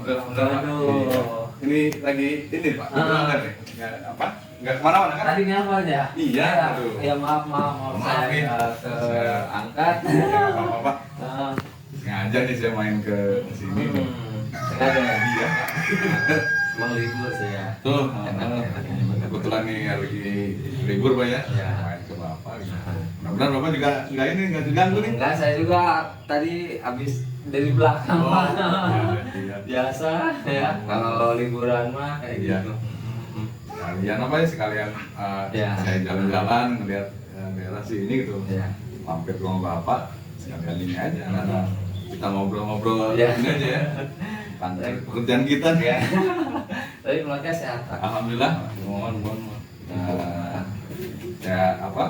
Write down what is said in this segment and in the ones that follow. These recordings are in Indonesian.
Alhamdulillah. Aduh. Ini lagi ini Pak. Nggak apa? Nggak kemana-mana kan? Tadi ngapa ya? Iya, Ya, aduh. ya maaf Maaf nih. saya angkat. Nggak apa-apa. Ah, Sengaja nih saya main ke sini. sengaja ya? Iya. Emang libur saya. Tuh, Enak. kebetulan nih lagi libur Pak ya. Iya. Main ke Bapak gitu. Mudah-mudahan Bapak juga nggak diganggu nih. Enggak, saya juga tadi habis dari belakang Oh, Pak. iya. Biasa ya, kalau liburan mah kayak Iya. gitu. Sekalian apa ya? Sekalian Iya. saya jalan-jalan ngeliat daerah sini gitu. Iya. Mampir ke rumah Bapak, sekalian ini aja karena kita ngobrol-ngobrol Iya. ini aja ya. Tentang pekerjaan kita nih. Ya. Tapi keluarga sehat Pak. Alhamdulillah. Mohon. Ya apa?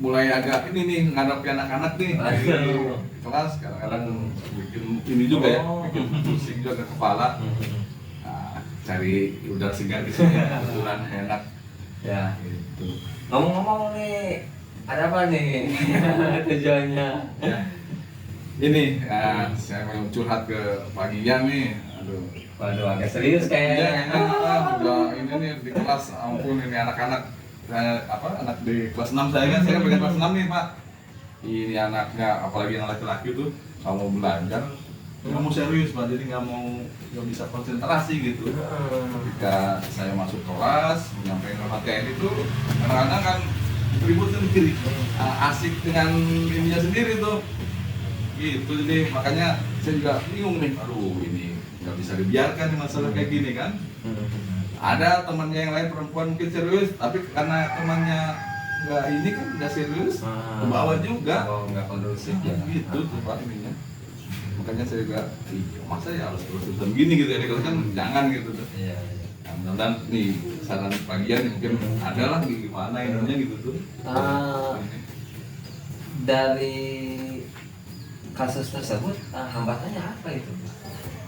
Mulai agak ini nih ngadapi anak-anak nih di Aduh. kelas kadang-kadang bikin ini juga ya, Oh. bikin pusing juga ke kepala. Nah, cari udara segar di sini kebetulan enak Ya. gitu. Ngomong-ngomong nih, ada apa nih tujuannya? Ya. Ini saya mau curhat ke Pak Gian nih. Aduh. Waduh, agak serius Iya, kayaknya. udah ini nih di kelas, ampun ini anak-anak anak di kelas 6 saya kan pegang kelas 6 nih Pak. Ini anaknya, apalagi yang laki-laki tuh kalau mau belajar nggak mau serius Pak, jadi nggak bisa konsentrasi gitu. Ketika saya masuk kelas, nyampein ke materi itu kadang-kadang kan ribut sendiri, asik dengan dirinya sendiri tuh. Gitu, jadi makanya saya juga bingung nih, aduh ini nggak bisa dibiarkan nih masalah kayak gini kan. Ada temannya yang lain perempuan mungkin serius, tapi karena temannya nggak ini kan nggak serius, ke bawah juga. Oh, nggak kondusif ya. Gitu tuh Pak ininya. Makanya saya juga, masa ya harus terus-terusan gini gitu ya, kan jangan gitu tuh. Iya, iya. Nah, mudah-mudahan nih saran bagian mungkin ada lah gimana ininya gitu tuh. Dari kasus tersebut, hambatannya apa itu?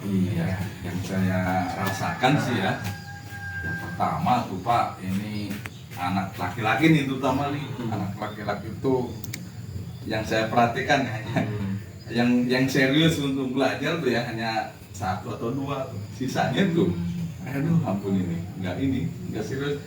Iya, yang saya rasakan sih ya, yang pertama tuh Pak, ini anak laki-laki nih terutama nih, anak laki-laki itu yang saya perhatikan ya, yang serius untuk belajar tuh ya hanya 1 atau 2, sisanya tuh, aduh ampun ini nggak serius.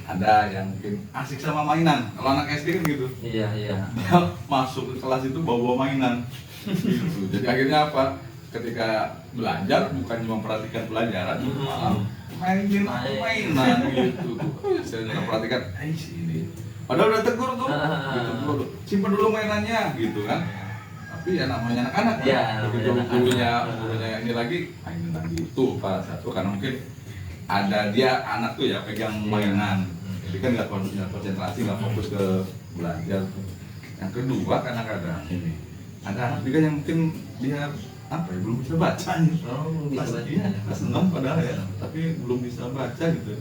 Ada yang mungkin asik sama mainan, kalau anak SD kan gitu, Iya, iya. dia masuk ke kelas itu bawa mainan, gitu. Jadi akhirnya apa? Ketika belajar bukan cuma perhatikan pelajaran, malah mainin mainan gitu. Saya juga perhatikan, ini. Padahal udah tegur tuh, gitu, simpen dulu mainannya, gitu kan. Tapi ya namanya anak-anak, Ya, begitu namanya gurunya ini lagi, mainin lagi itu Pak satu karena mungkin ada dia anak tuh ya pegang mainan, jadi kan nggak konsentrasi, nggak fokus ke belajar. Yang kedua kadang-kadang ini ada anak juga yang mungkin dia apa ya belum bisa baca nih. Oh, bisa baca. Iya, kelas 6 padahal ya, tapi belum bisa baca gitu.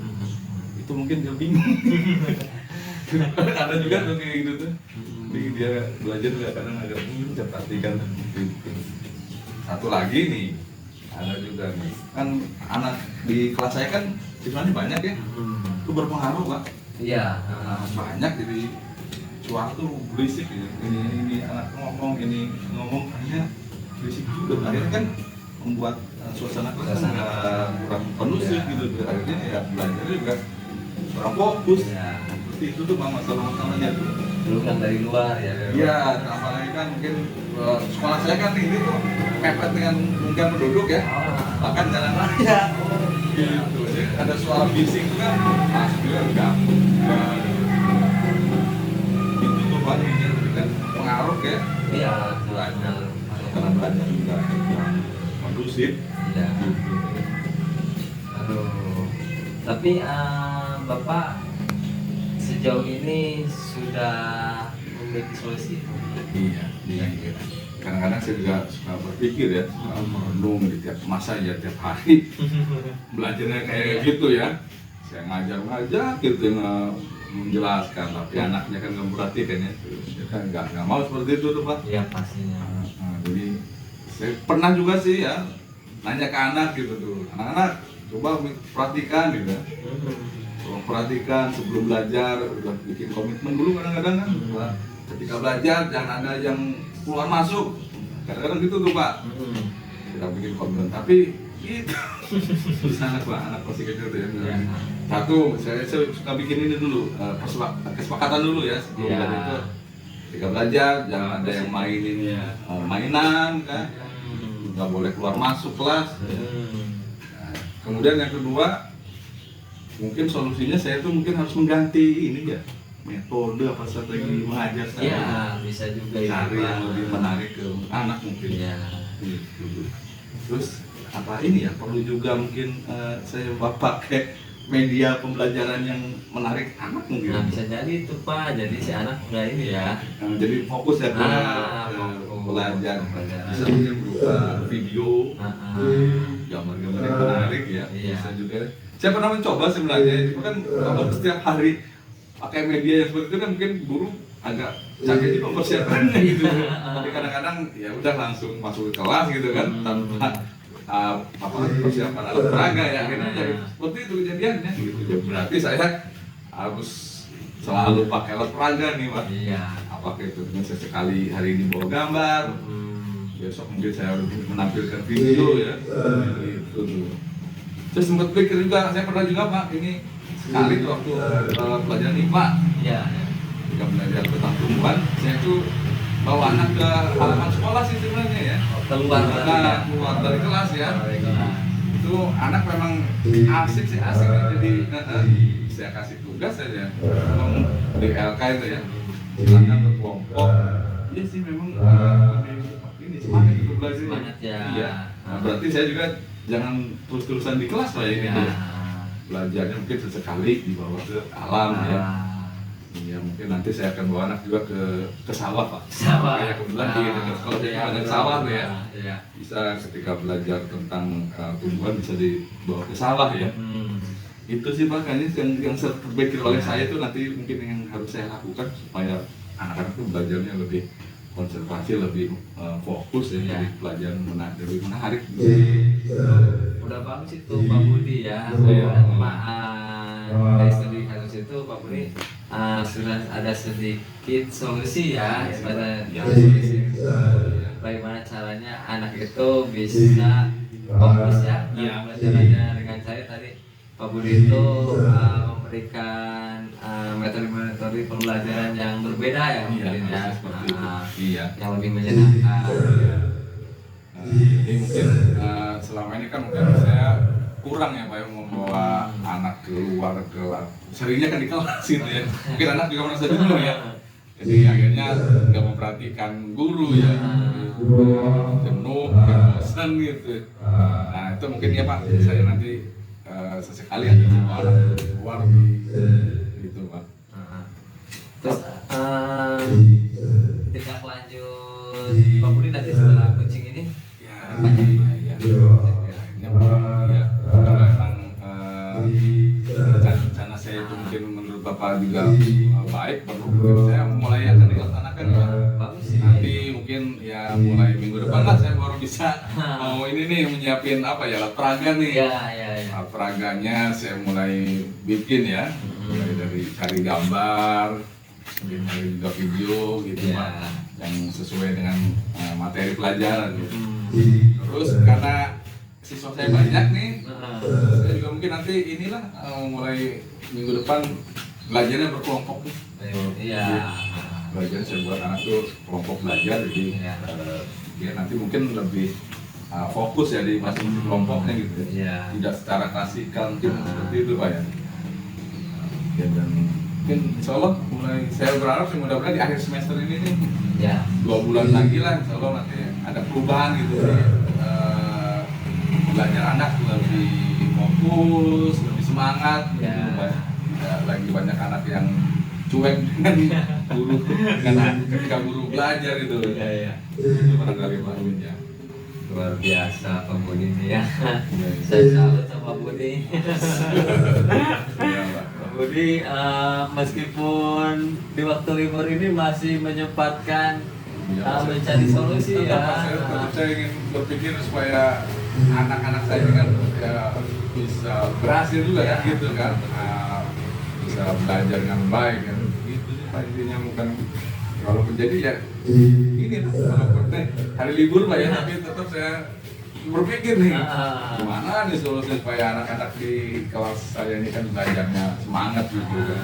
Itu mungkin dia bingung. Ada juga tuh kayak gitu tuh. Jadi dia belajar juga kadang agak bingung, saya perhatikan gitu. Satu lagi nih, ada juga nih, kan anak di kelas saya kan siswanya banyak ya, itu berpengaruh Pak. Iya. Banyak jadi suara tuh berisik gitu. Ini anak ngomong, ini ngomong akhirnya berisik juga. Akhirnya kan membuat suasana kelas nggak kurang kondusif gitu. Akhirnya ya belajar juga kurang fokus. Iya. Seperti itu tuh Pak masalahnya tuh. Belum yang dari luar ya. Iya, apalagi kan mungkin sekolah saya kan ini tuh mepet dengan mungkin penduduk ya, bahkan jalan raya. Gitu. Jadi ada suara bising tuh kan masuk juga ganggu. Itu tuh Pak ini kan pengaruh ya. Iya. Belajar, karena belajar juga kondusif. Iya. Aduh. Tapi Bapak sejauh ini sudah memiliki solusi? Iya. Kadang-kadang saya juga suka berpikir ya, suka merenung di tiap masa ya tiap hari belajarnya kayak gitu ya. Saya ngajar gitu menjelaskan, tapi anaknya kan nggak perhatikan ya. Dia kan nggak mau seperti itu tuh Pak. Iya pastinya. Jadi saya pernah juga sih ya nanya ke anak gitu tuh, anak-anak coba perhatikan gitu ya. Tolong perhatikan sebelum belajar, udah bikin komitmen dulu kadang-kadang kan. Ketika belajar jangan ada yang keluar masuk, kadang-kadang gitu tuh Pak. Kita bikin komitmen, tapi Itu susah anak Pak, anak masih kecil tuh ya. Ya. Satu, saya suka bikin ini dulu, kesepakatan dulu ya sebelum Ya. dari itu. Ketika belajar, jangan ada yang mainin Ya. mainan kan, nggak boleh keluar masuk kelas. Nah, kemudian yang kedua, mungkin solusinya saya tuh mungkin harus mengganti ini ya, metode apa strategi mengajar saya. Ya, bisa juga itu, Cari yang Pak. lebih menarik ke anak mungkin. Ya. Gitu. Terus apa ini ya, perlu juga mungkin saya pakai media pembelajaran yang menarik anak mungkin. Nah, bisa jadi itu Pak, jadi si anak udah ini ya. Jadi fokus ya ke Fokus. belajar. Pelajaran. Bisa mungkin berupa video, Ah. gambar-gambar yang menarik ya. Iya. Bisa juga. Saya pernah mencoba sebenarnya, itu kan kalau setiap hari pakai media yang seperti itu kan mungkin guru agak sakit juga persiapannya gitu. Tapi kadang-kadang ya udah langsung masuk ke kelas gitu kan tanpa persiapan alat peraga ya, akhirnya jadi seperti itu kejadiannya gitu. Ya, berarti saya harus selalu pakai alat peraga nih Pak. Iya. Apakah itu dengan sesekali hari ini bawa gambar, besok mungkin saya harus menampilkan video ya, gitu tuh. Saya sempat pikir juga, saya pernah juga Pak, ini sekali tuh waktu pelajaran IPA, Iya. ketika belajar tentang tumbuhan, saya tuh bawa anak ke halaman sekolah sih sebenarnya ya. Keluar dari ya. Keluar dari kelas ya. Dari kelas. Itu anak memang asik sih, asik ya. Jadi saya kasih tugas saja, memang di LK itu ya, silakan berkelompok. Iya sih memang ini semangat itu belajar. Semangat ya. Iya. Nah, berarti saya juga jangan terus-terusan di kelas Pak ya gitu. Ya. Belajarnya mungkin sesekali dibawa ke alam ya. Iya, mungkin nanti saya akan bawa anak juga ke sawah Pak. Sawah. Kayak kebetulan di dekat sekolah saya Iya, ada betul. sawah tuh ya. Iya. Bisa ketika belajar tentang tumbuhan bisa dibawa ke sawah ya. Itu sih Pak kayaknya yang terpikir oleh saya itu nanti mungkin yang harus saya lakukan supaya anak-anak itu belajarnya lebih konsentrasi, lebih fokus ya, Iya. jadi pelajaran lebih menarik. Udah bagus itu Pak Budi ya. Iya. Dari studi kasus itu Pak Budi sudah ada sedikit solusi ya pada Ya, solusi. Bagaimana caranya anak itu bisa fokus ya Iya. dalam pelajarannya dengan saya tadi Pak Budi itu memberikan metode-metode pembelajaran yang berbeda ya Iya, mungkin ya. seperti itu. Nah, Iya. yang lebih menyenangkan. Jadi mungkin selama ini kan mungkin saya kurang ya Pak ya membawa anak keluar seringnya kan di kelas gitu ya. Mungkin anak juga merasa jenuh ya. Jadi akhirnya nggak memperhatikan guru ya, jenuh, bosan gitu. Nah itu mungkin ya Pak, saya nanti sesekali akan bawa anak keluar gitu Pak. Terus tindak lanjut Pak Budi nanti setelah coaching ini Ya, banyak ya, akhirnya ya, kalau memang rencana saya itu mungkin menurut Bapak juga baik, perlu mungkin saya mulai akan dilaksanakan ya. bagus sih. Nanti mungkin ya mulai minggu depan lah saya baru bisa mau ini nih menyiapin apa ya alat peraga nih. Ya, ya, ya. Alat peraganya saya mulai bikin ya, mulai dari cari gambar, mungkin dari juga video gitu Ya. Pak, yang sesuai dengan materi pelajaran gitu. Terus Hmm. karena siswa saya banyak nih, Nah, saya juga mungkin nanti inilah mulai minggu depan belajarnya berkelompok nih. iya. Belajar saya buat anak tuh kelompok belajar, jadi Iya. dia nanti mungkin lebih fokus ya di masing-masing kelompoknya gitu ya. Iya. Tidak secara klasikal mungkin seperti itu Pak ya. Ya, dan mungkin insya Allah mulai saya berharap sih mudah-mudahan di akhir semester ini nih Ya. 2 bulan lagi lah insya Allah nanti ada perubahan gitu sih. Belajar anak lebih fokus, lebih semangat gitu Ya. Pak. Tidak lagi banyak anak yang cuek dengan guru ketika guru belajar gitu. Iya, iya. Itu barangkali Pak Amin ya. Luar biasa Pak Budi ini ya. Iya, iya. Saya salut sama Pak Budi. Iya, Pak. Pak Budi meskipun di waktu libur ini masih menyempatkan mencari solusi Tetap, ya. saya ingin berpikir supaya anak-anak saya ini kan ya, bisa berhasil juga kan gitu kan. Bisa belajar dengan baik kan. Gitu sih Pak intinya, bukan walaupun jadi ya ini walaupun hari libur Pak ya, tapi tetap saya berpikir nih, Ah. gimana nih solusinya supaya anak-anak di kelas saya ini kan belajarnya semangat gitu kan.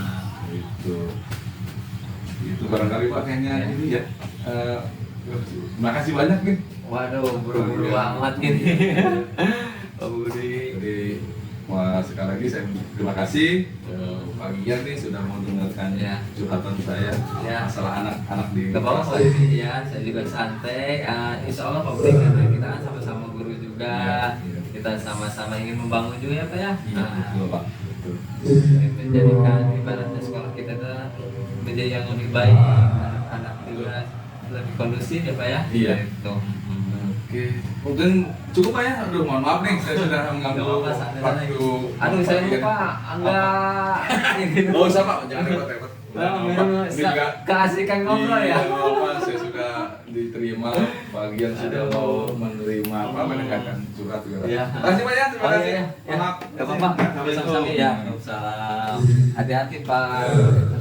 Itu barangkali Pak kayaknya Ya. ini ya. Terima kasih banyak nih. Waduh, buru-buru amat ini. Pak Budi. Jadi sekali lagi saya terima kasih Pak Gian nih sudah mau dengarkan Ya. curhatan saya Ya. masalah anak-anak di Gak apa-apa Pak Budi ya, saya juga santai. Insya Allah Pak Budi karena kita kan sama-sama guru juga, Iya. kita sama-sama ingin membangun juga ya Pak ya. Iya, betul Pak. Betul. Ingin menjadikan ibaratnya sekolah kita menjadi yang lebih baik, anak-anak juga lebih kondusif ya Pak ya. Iya. Gitu. Oke, mungkin cukup Pak ya. Aduh, mohon maaf nih, saya sudah mengganggu Gak apa-apa, santai-santai. waktu. Aduh, saya Pak Gian. lupa, enggak. Nggak usah Pak, jangan repot-repot. Ini juga Keasikan ngobrol ya. Iya, nggak apa-apa, saya sudah diterima, bagian sudah mau menerima apa mendengarkan curhat juga. Iya. Terima kasih Pak ya, terima Oh, kasih. iya, iya. Maaf. Gak apa-apa, sama-sama ya. Assalamualaikum. Hati-hati Pak.